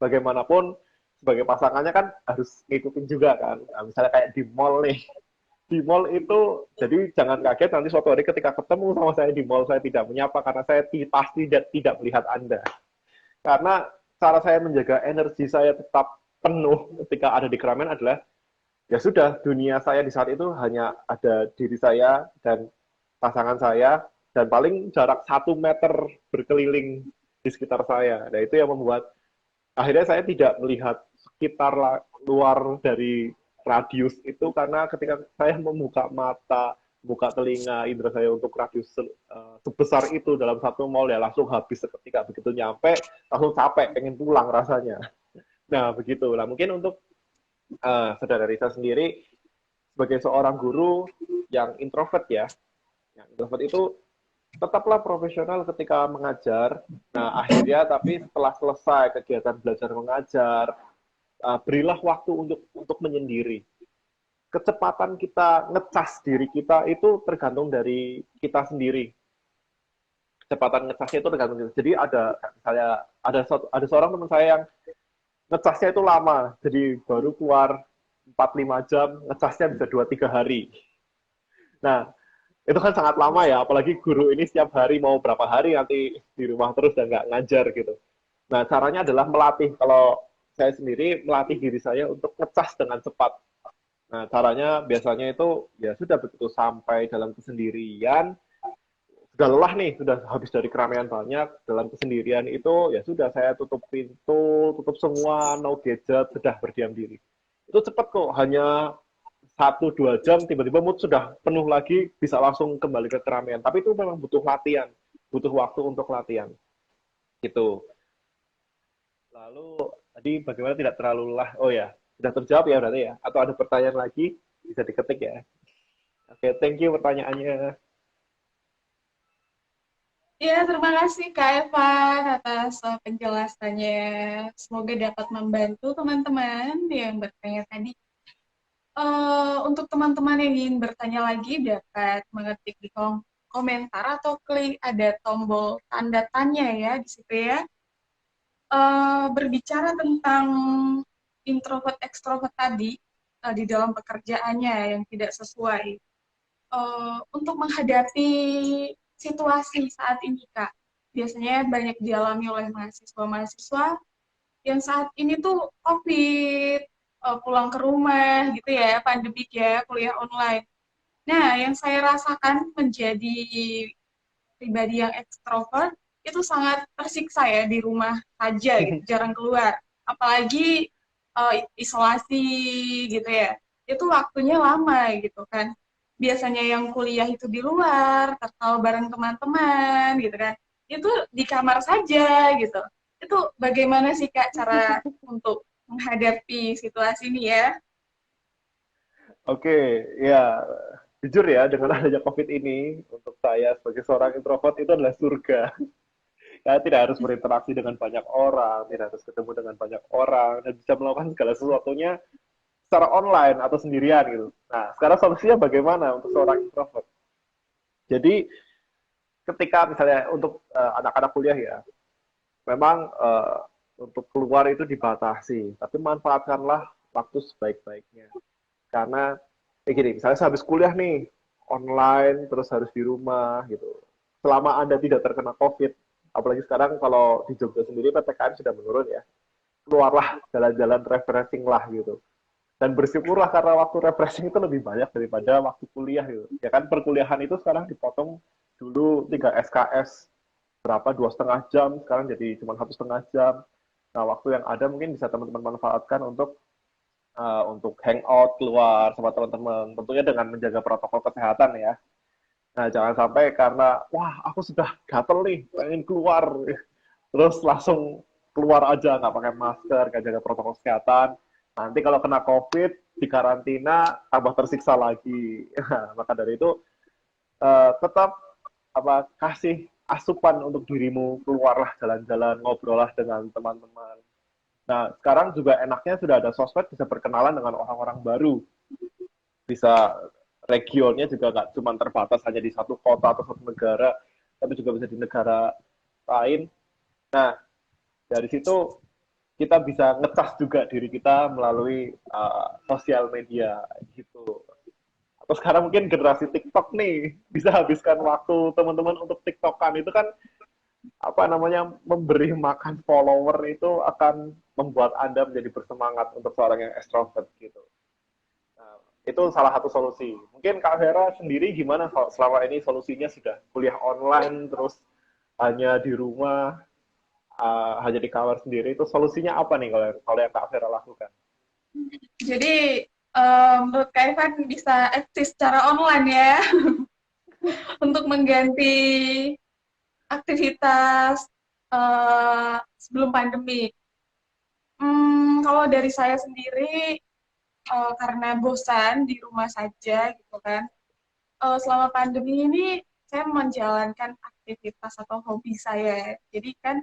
Bagaimanapun sebagai pasangannya kan harus ngikutin juga kan. Nah, misalnya kayak di mall nih, di mall itu jadi jangan kaget nanti suatu hari ketika ketemu sama saya di mall saya tidak menyapa karena saya pasti tidak melihat Anda. Karena cara saya menjaga energi saya tetap penuh ketika ada di keramaian adalah ya sudah, dunia saya di saat itu hanya ada diri saya dan pasangan saya, dan paling jarak 1 meter berkeliling di sekitar saya. Nah, itu yang membuat akhirnya saya tidak melihat sekitar luar dari radius itu, karena ketika saya membuka mata, buka telinga, indera saya untuk radius sebesar itu dalam satu mall, ya langsung habis seketika. Begitu nyampe, langsung capek, pengen pulang rasanya. Nah, begitu. Nah, mungkin untuk saudara Risa sendiri, sebagai seorang guru yang introvert ya, yang introvert itu tetaplah profesional ketika mengajar. Nah, akhirnya tapi setelah selesai kegiatan belajar mengajar, berilah waktu untuk menyendiri. Kecepatan kita ngecas diri kita itu tergantung dari kita sendiri. kecepatan ngecasnya itu tergantung. Jadi ada misalnya ada seorang teman saya yang ngecasnya itu lama, jadi baru keluar 4-5 jam, ngecasnya bisa 2-3 hari. Nah, itu kan sangat lama ya, apalagi guru ini setiap hari mau berapa hari nanti di rumah terus dan nggak ngajar gitu. Nah, caranya adalah melatih. Kalau saya sendiri melatih diri saya untuk ngecas dengan cepat. Nah, caranya biasanya itu ya sudah begitu sampai dalam kesendirian, sudah lelah nih, sudah habis dari keramaian banyak, dalam kesendirian itu ya sudah saya tutup pintu, tutup semua, no gadget, sudah berdiam diri. Itu cepat kok, hanya 1-2 jam tiba-tiba mood sudah penuh lagi, bisa langsung kembali ke keramaian. Tapi itu memang butuh latihan, butuh waktu untuk latihan. Gitu. Lalu tadi bagaimana tidak terlalu lelah? Oh ya, sudah terjawab ya berarti ya? Atau ada pertanyaan lagi? Bisa diketik ya. Oke, thank you pertanyaannya. Ya, terima kasih Kak Evan atas penjelasannya. Semoga dapat membantu teman-teman yang bertanya tadi. Untuk teman-teman yang ingin bertanya lagi, dapat mengetik di kolom komentar atau klik ada tombol tanda tanya ya di situ ya. Berbicara tentang introvert ekstrovert tadi di dalam pekerjaannya yang tidak sesuai. Untuk menghadapi situasi saat ini Kak, biasanya banyak dialami oleh mahasiswa-mahasiswa yang saat ini tuh COVID, pulang ke rumah gitu ya, pandemik ya, kuliah online. Nah, yang saya rasakan menjadi pribadi yang ekstrovert itu sangat tersiksa ya di rumah saja gitu, jarang keluar. Apalagi isolasi gitu ya. Itu waktunya lama gitu kan. Biasanya yang kuliah itu di luar, tertawa bareng teman-teman gitu kan. Itu di kamar saja gitu. Itu bagaimana sih Kak cara untuk menghadapi situasi ini ya? Oke, ya jujur ya dengan adanya COVID ini untuk saya sebagai seorang introvert itu adalah surga. Ya, tidak harus berinteraksi dengan banyak orang, tidak harus ketemu dengan banyak orang, dan bisa melakukan segala sesuatunya secara online atau sendirian gitu. Nah, sekarang solusinya bagaimana untuk seorang introvert? Jadi ketika misalnya untuk anak-anak kuliah ya, memang untuk keluar itu dibatasi, tapi manfaatkanlah waktu sebaik-baiknya. Karena gini, misalnya saya habis kuliah nih, online, terus harus di rumah gitu. Selama Anda tidak terkena COVID, apalagi sekarang kalau di Jogja sendiri PPKM sudah menurun ya, keluarlah jalan-jalan refreshing lah gitu. Dan bersyukurlah karena waktu refreshing itu lebih banyak daripada waktu kuliah gitu. Ya kan perkuliahan itu sekarang dipotong dulu 3 SKS berapa 2,5 jam, sekarang jadi cuma 1,5 jam. Nah waktu yang ada mungkin bisa teman-teman manfaatkan untuk hangout keluar sama teman-teman, tentunya dengan menjaga protokol kesehatan ya. Nah jangan sampai karena wah aku sudah gatel nih pengen keluar, terus langsung keluar aja nggak pakai masker, nggak jaga protokol kesehatan. Nanti kalau kena COVID di karantina tambah tersiksa lagi. Maka dari itu tetap kasih asupan untuk dirimu, keluarlah jalan-jalan, ngobrollah dengan teman-teman. Nah, sekarang juga enaknya sudah ada sosmed, bisa berkenalan dengan orang-orang baru. Bisa regionnya juga nggak cuma terbatas hanya di satu kota atau satu negara, tapi juga bisa di negara lain. Nah, dari situ kita bisa ngecas juga diri kita melalui sosial media gitu. Atau sekarang mungkin generasi TikTok nih bisa habiskan waktu teman-teman untuk TikTokan itu kan apa namanya memberi makan follower itu akan membuat Anda menjadi bersemangat untuk seorang yang extrovert gitu. Nah, itu salah satu solusi. Mungkin Kak Vera sendiri gimana selama ini solusinya sudah kuliah online terus hanya di rumah, hanya di kamar sendiri itu solusinya apa nih kalau yang Kak Vera lakukan? Jadi menurut Kak Evan bisa eksis secara online ya untuk mengganti aktivitas sebelum pandemi. Kalau dari saya sendiri, karena bosan di rumah saja gitu kan, selama pandemi ini saya menjalankan aktivitas atau hobi saya. Jadi kan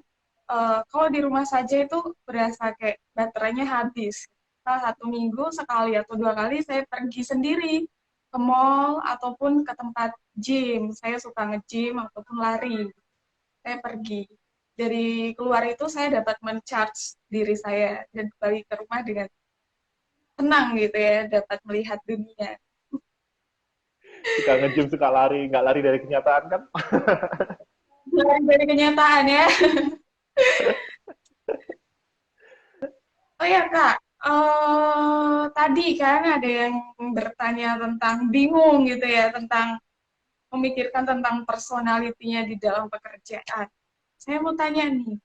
kalau di rumah saja itu berasa kayak baterainya habis. Salah 1 minggu sekali atau 2 kali saya pergi sendiri ke mall ataupun ke tempat gym. Saya suka nge-gym ataupun lari. saya pergi. Dari keluar itu saya dapat men-charge diri saya dan kembali ke rumah dengan tenang gitu ya, dapat melihat dunia. Suka nge-gym, suka lari, nggak lari dari kenyataan kan? Dari kenyataan ya. Oh ya Kak, tadi kan ada yang bertanya tentang bingung gitu ya, tentang memikirkan tentang personalitinya di dalam pekerjaan. Saya mau tanya nih,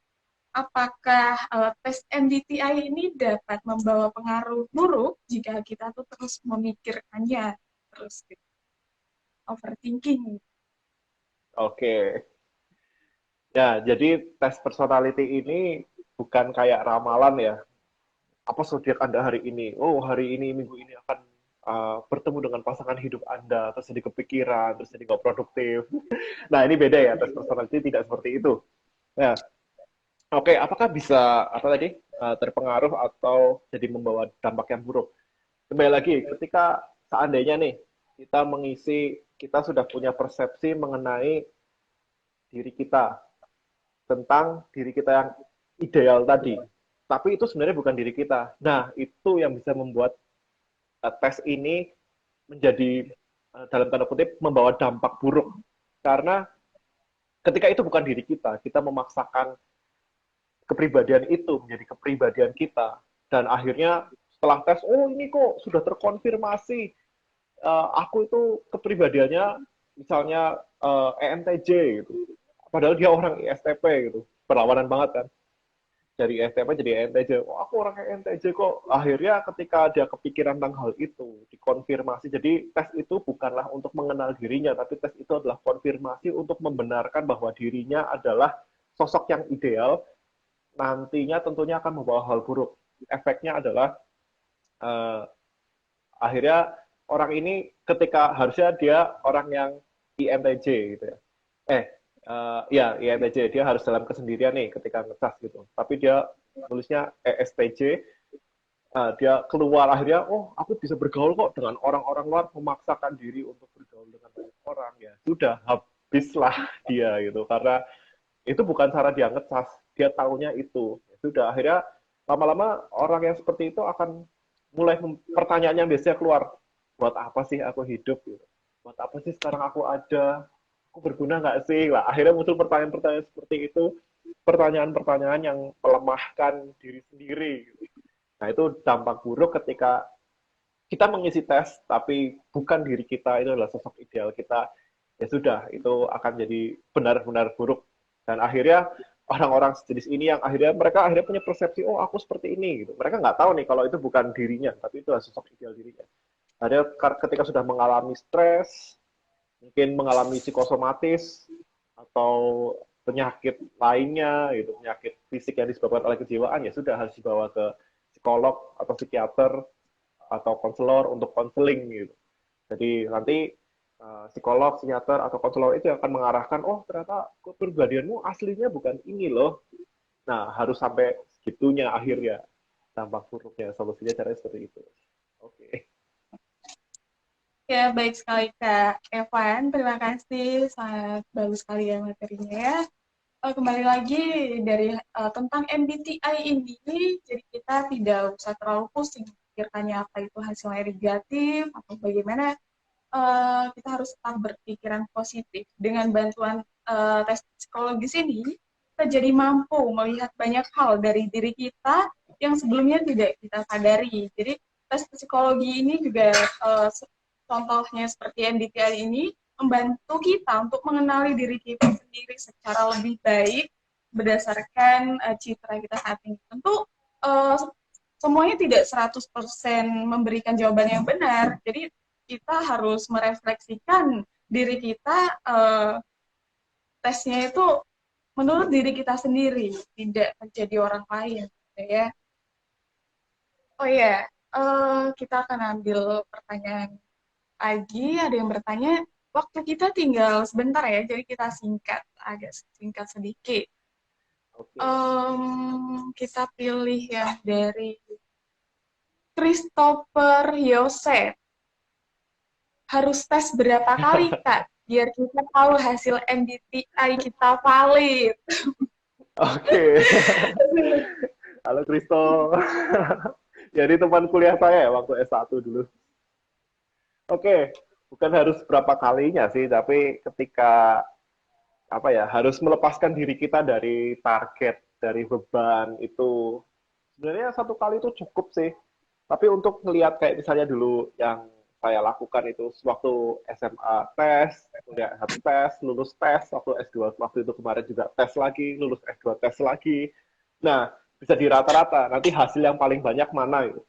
apakah tes MBTI ini dapat membawa pengaruh buruk jika kita tuh terus memikirkannya, terus gitu, overthinking? Oke. Ya, jadi tes personality ini bukan kayak ramalan ya. Apa zodiak Anda hari ini? Oh, hari ini, minggu ini akan bertemu dengan pasangan hidup Anda, terus jadi kepikiran, terus jadi nggak produktif. Nah, ini beda ya, tes personality tidak seperti itu. Ya, oke, apakah bisa apa tadi terpengaruh atau jadi membawa dampak yang buruk? Kembali lagi, ketika seandainya nih kita mengisi, kita sudah punya persepsi mengenai diri kita, tentang diri kita yang ideal tadi. Tapi itu sebenarnya bukan diri kita. Nah, itu yang bisa membuat tes ini menjadi dalam tanda kutip membawa dampak buruk. Karena ketika itu bukan diri kita memaksakan kepribadian itu menjadi kepribadian kita dan akhirnya setelah tes, oh ini kok sudah terkonfirmasi aku itu kepribadiannya misalnya ENTJ gitu. Padahal dia orang ISTP gitu. Perlawanan banget kan. Dari ISTP jadi ENTJ. Oh, aku orang ENTJ kok. Akhirnya ketika dia kepikiran tentang hal itu, dikonfirmasi. Jadi tes itu bukanlah untuk mengenal dirinya, tapi tes itu adalah konfirmasi untuk membenarkan bahwa dirinya adalah sosok yang ideal, nantinya tentunya akan membawa hal buruk. Efeknya adalah uh, akhirnya orang ini ketika harusnya dia orang yang INTJ gitu ya. Ya INTJ dia harus dalam kesendirian nih ketika ngecas gitu. Tapi dia tulisnya ESTJ, dia keluar akhirnya, oh aku bisa bergaul kok dengan orang-orang luar, memaksakan diri untuk bergaul dengan banyak orang ya. Sudah habislah dia gitu karena itu bukan cara dia ngecas, dia tahunya itu. Ya sudah akhirnya lama-lama orang yang seperti itu akan mulai pertanyaan yang biasanya keluar, buat apa sih aku hidup gitu, buat apa sih sekarang aku ada, aku berguna nggak sih lah, akhirnya muncul pertanyaan-pertanyaan seperti itu, pertanyaan-pertanyaan yang melemahkan diri sendiri gitu. Nah itu dampak buruk ketika kita mengisi tes tapi bukan diri kita itu adalah sosok ideal kita, ya sudah itu akan jadi benar-benar buruk dan akhirnya orang-orang sejenis ini yang mereka akhirnya punya persepsi, oh aku seperti ini gitu, mereka nggak tahu nih kalau itu bukan dirinya tapi itu adalah sosok ideal dirinya. Ada ketika sudah mengalami stres, mungkin mengalami psikosomatis atau penyakit lainnya gitu, penyakit fisik yang disebabkan oleh kejiwaan, ya sudah harus dibawa ke psikolog atau psikiater atau konselor untuk konseling gitu. Jadi nanti psikolog, psikiater atau konselor itu yang akan mengarahkan, oh ternyata kepribadianmu aslinya bukan ini loh. Nah harus sampai segitunya akhirnya dampak buruknya, solusinya caranya seperti itu. Oke. Okay. Ya, baik sekali Kak Evan. Terima kasih, sangat bagus sekali ya materinya ya. Kembali lagi dari tentang MBTI ini, jadi kita tidak usah terlalu pusing pikirkannya apa itu hasilnya negatif atau bagaimana. Kita harus tetap berpikiran positif. Dengan bantuan tes psikologis ini, kita jadi mampu melihat banyak hal dari diri kita yang sebelumnya tidak kita sadari. Jadi tes psikologi ini juga contohnya seperti MBTI ini membantu kita untuk mengenali diri kita sendiri secara lebih baik berdasarkan citra kita saat ini. Tentu semuanya tidak 100% memberikan jawaban yang benar. Jadi kita harus merefleksikan diri kita, tesnya itu menurut diri kita sendiri, tidak menjadi orang lain, ya. Oh ya, kita akan ambil pertanyaan lagi. Ada yang bertanya, waktu kita tinggal sebentar ya, jadi kita singkat, agak singkat sedikit. Okay. Kita pilih yang dari Christopher Yosef. Harus tes berapa kali, Kak? biar kita tahu hasil MBTI kita valid. Oke. Halo Kristo. Jadi teman kuliah saya ya waktu S1 dulu. Oke, bukan harus berapa kalinya sih, tapi ketika apa ya, harus melepaskan diri kita dari target, dari beban itu sebenarnya satu kali itu cukup sih. Tapi untuk melihat kayak misalnya dulu yang saya lakukan itu waktu SMA tes, kuliah satu tes, lulus tes, waktu S2 waktu itu kemarin juga tes lagi, lulus S2 tes lagi. Nah, bisa di rata-rata, nanti hasil yang paling banyak mana itu.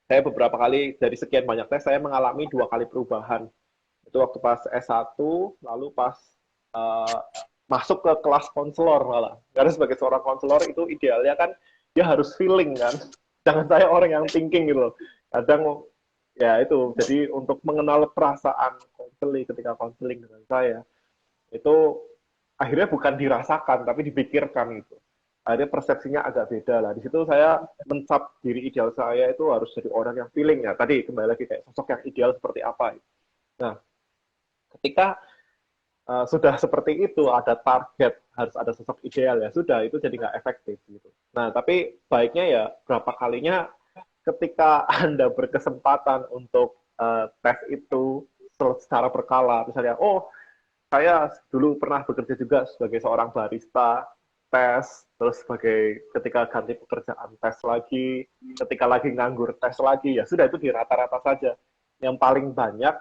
Saya beberapa kali dari sekian banyak tes, saya mengalami 2 kali perubahan. Itu waktu pas S1, lalu pas uh, masuk ke kelas konselor malah. Karena sebagai seorang konselor itu idealnya kan dia harus feeling kan. Jangan saya orang yang thinking gitu loh. Kadang ya itu, jadi untuk mengenal perasaan konseling ketika konseling dengan saya, itu akhirnya bukan dirasakan, tapi dipikirkan gitu. Akhirnya persepsinya agak beda lah. Di situ saya mencap diri ideal saya itu harus jadi orang yang feeling ya. Tadi kembali lagi kayak sosok yang ideal seperti apa. Nah, ketika sudah seperti itu, ada target, harus ada sosok ideal ya, sudah, itu jadi nggak efektif gitu. Nah, tapi baiknya ya berapa kalinya ketika Anda berkesempatan untuk tes itu secara berkala, misalnya, oh, saya dulu pernah bekerja juga sebagai seorang barista, tes, terus sebagai ketika ganti pekerjaan tes lagi, ketika lagi nganggur tes lagi, ya sudah itu di rata-rata saja. Yang paling banyak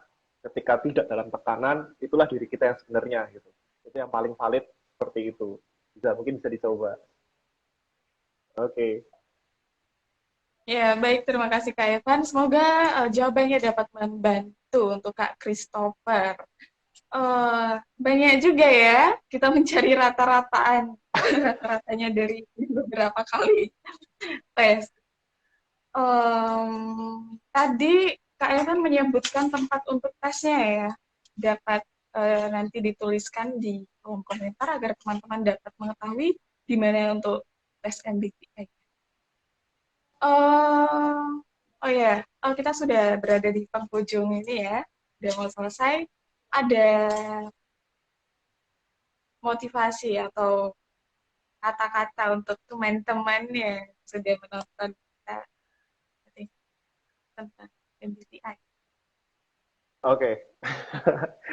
ketika tidak dalam tekanan, itulah diri kita yang sebenarnya gitu. Itu yang paling valid seperti itu. Mungkin bisa dicoba. Oke. Okay. Ya, baik. Terima kasih Kak Evan. Semoga jawabannya dapat membantu untuk Kak Christopher. Banyak juga ya kita mencari rata-rataan, rata-ratanya dari beberapa kali tes. Tadi Kak Evan menyebutkan tempat untuk tesnya ya, dapat nanti dituliskan di kolom komentar agar teman-teman dapat mengetahui di mana untuk tes MBTI. Oh ya, kita sudah berada di penghujung ini ya, udah mau selesai. Ada motivasi atau kata-kata untuk teman-teman yang sudah menonton kita tentang MBTI. Oke.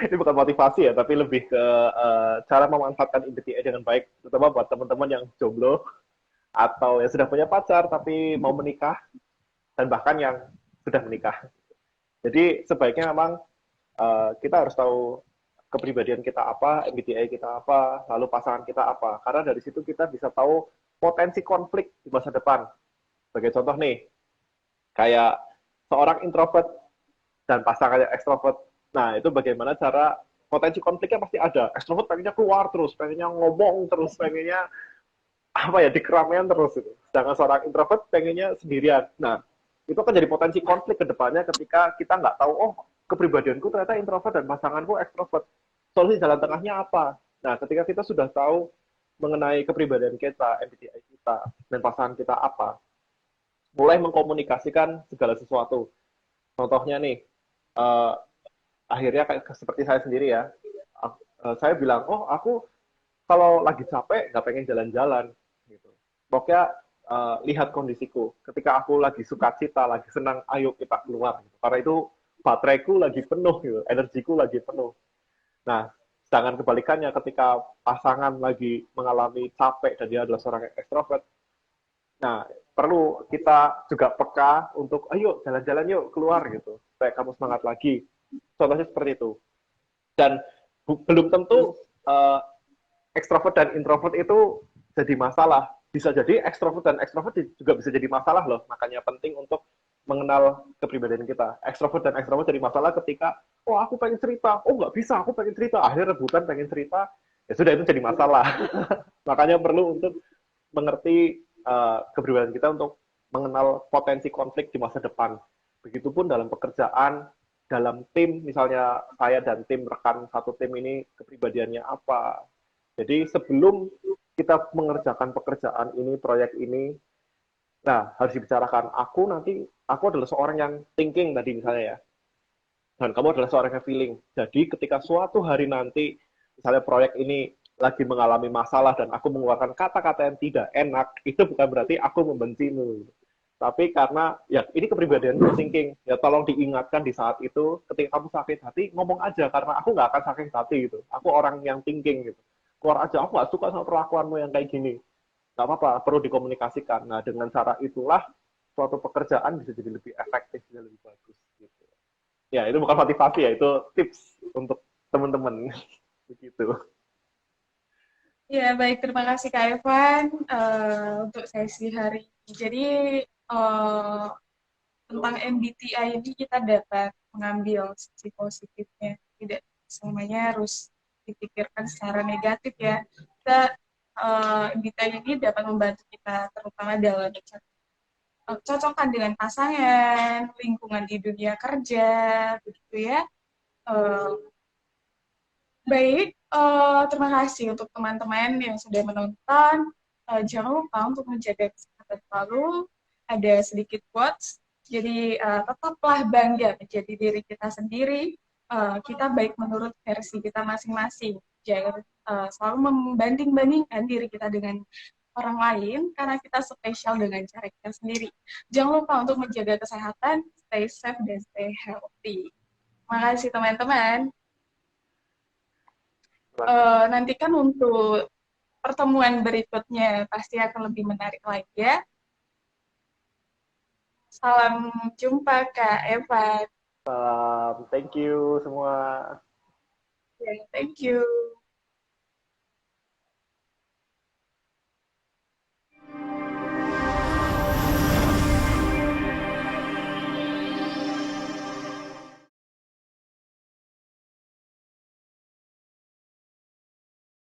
Ini bukan motivasi ya, tapi lebih ke cara memanfaatkan MBTI dengan baik, terutama buat teman-teman yang jomblo atau yang sudah punya pacar tapi mau menikah, dan bahkan yang sudah menikah. Jadi sebaiknya memang kita harus tahu kepribadian kita apa, MBTI kita apa, lalu pasangan kita apa. Karena dari situ kita bisa tahu potensi konflik di masa depan. Sebagai contoh nih, kayak seorang introvert dan pasangannya ekstrovert. Nah, itu bagaimana cara potensi konfliknya pasti ada. Ekstrovert pengennya keluar terus, pengennya ngomong terus, pengennya apa ya, di keramaian terus itu. Sedangkan seorang introvert pengennya sendirian. Nah, itu kan jadi potensi konflik ke depannya ketika kita nggak tahu, oh, kepribadianku ternyata introvert dan pasanganku ekstrovert. Solusi jalan tengahnya apa? Nah, ketika kita sudah tahu mengenai kepribadian kita, MBTI kita, dan pasangan kita apa, mulai mengkomunikasikan segala sesuatu. Contohnya nih, uh, akhirnya kayak seperti saya sendiri ya, saya bilang, oh, aku kalau lagi capek nggak pengen jalan-jalan gitu. Pokoknya lihat kondisiku. Ketika aku lagi sukacita, lagi senang, ayo kita keluar. Gitu. Karena itu bateraiku lagi penuh, gitu. Energiku lagi penuh. Nah, sedangkan kebalikannya ketika pasangan lagi mengalami capek dan dia adalah seorang ekstrovert, nah perlu kita juga peka untuk ayo jalan-jalan yuk keluar gitu, supaya kamu semangat lagi. Contohnya seperti itu. Dan belum tentu ekstrovert dan introvert itu jadi masalah. Bisa jadi ekstrovert dan ekstrovert juga bisa jadi masalah loh. Makanya penting untuk mengenal kepribadian kita. Ekstrovert dan ekstrovert jadi masalah ketika, oh aku pengen cerita, oh nggak bisa, aku pengen cerita. Akhirnya rebutan pengen cerita, ya sudah itu jadi masalah. Makanya perlu untuk mengerti kepribadian kita untuk mengenal potensi konflik di masa depan. Begitupun dalam pekerjaan, dalam tim, misalnya saya dan tim rekan satu tim ini kepribadiannya apa, jadi sebelum kita mengerjakan pekerjaan ini, proyek ini, nah harus dibicarakan. Aku adalah seorang yang thinking tadi misalnya ya. dan kamu adalah seorang yang feeling. Jadi ketika suatu hari nanti, misalnya proyek ini lagi mengalami masalah dan aku mengeluarkan kata-kata yang tidak enak, itu bukan berarti aku membencimu. Tapi karena ya ini kepribadian thinking, ya tolong diingatkan di saat itu, ketika kamu sakit hati, ngomong aja karena aku nggak akan sakit hati gitu. Aku orang yang thinking gitu. Keluar aja, aku nggak suka sama perlakuanmu yang kayak gini. Nggak apa-apa, perlu dikomunikasikan. Nah dengan cara itulah suatu pekerjaan bisa jadi lebih efektif, bisa lebih bagus. Gitu. Ya itu bukan motivasi ya, itu tips untuk teman-teman. Begitu. Ya, baik. Terima kasih Kak Evan untuk sesi hari ini. Jadi, eh, tentang MBTI ini kita dapat mengambil sisi positifnya. Tidak semuanya harus dipikirkan secara negatif ya. Kita MBTI ini dapat membantu kita terutama dalam cocokkan dengan pasangan, lingkungan di dunia kerja, begitu ya. Eh, Baik, terima kasih untuk teman-teman yang sudah menonton. Jangan lupa untuk menjaga kesehatan selalu. Ada sedikit quotes, jadi tetaplah bangga menjadi diri kita sendiri. Kita baik menurut versi kita masing-masing. Jangan selalu membanding-bandingkan diri kita dengan orang lain karena kita spesial dengan cara kita sendiri. Jangan lupa untuk menjaga kesehatan, stay safe dan stay healthy. Terima kasih teman-teman. Nantikan untuk pertemuan berikutnya pasti akan lebih menarik lagi ya. Salam jumpa Kak Eva. Thank you semua. Ya, thank you.